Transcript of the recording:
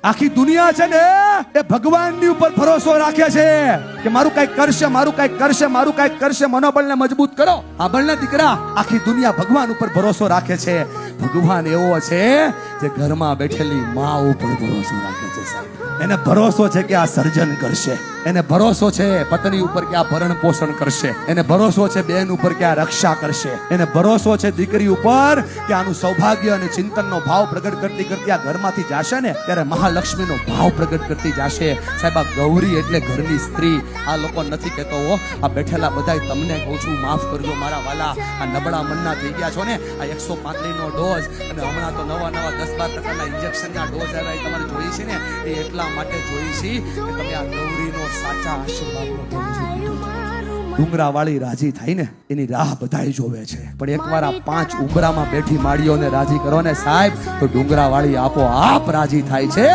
આખી દુનિયા છે ને એ ભગવાનની ઉપર ભરોસો રાખે છે કે મારું કઈક કરશે, મારું કઈક કરશે, મારું કઈક કરશે. મનોબળને મજબૂત કરો. આ બળને દીકરા, આખી દુનિયા ભગવાન ઉપર ભરોસો રાખે છે. ભગવાન એવો છે જે ઘરમાં બેઠેલી માં ઉપર ભરોસો રાખે છે. સાહેબ, એને ભરોસો છે કે આ સર્જન કરશે, એને ભરોસો છે પત્ની ઉપર કે આ ભરણ પોષણ કરશે, એને ભરોસો છે બેન ઉપર કે આ રક્ષા કરશે, એને ભરોસો છે દીકરી ઉપર કે આનું સૌભાગ્ય અને ચિંતનનો ભાવ પ્રગટ કરતી કરતી આ ઘરમાંથી જાશે ને ત્યારે મહાલક્ષ્મીનો ભાવ પ્રગટ કરતી જાશે. સાહેબ, આ ગૌરી એટલે ઘરની સ્ત્રી. આ લોકો નથી કહેતો હો, આ બેઠેલા બધાય તમને કહું છું, માફ કરજો મારા વાલા. આ નબળા મનના થઈ ગયા છો ને. આ 135 નો ડોઝ અને હમણાં તો નવા 10-12% ઇન્જેક્શનના ડોઝ આવ્યા એ તમારે જોઈ છે ને. એ એટલા માટે જોઈ છે કે તમે આ ગૌરીનો સાચા આશીર્વાદનો ડુંગરા વાળી રાજી થાય ને એની રાહ બધાય જોવે છે. પણ એકવાર આ 5 ઉંબરામાં બેઠી માળીઓને રાજી કરો ને સાહેબ, તો ડુંગરા વાળી આપોઆપ રાજી થાય છે.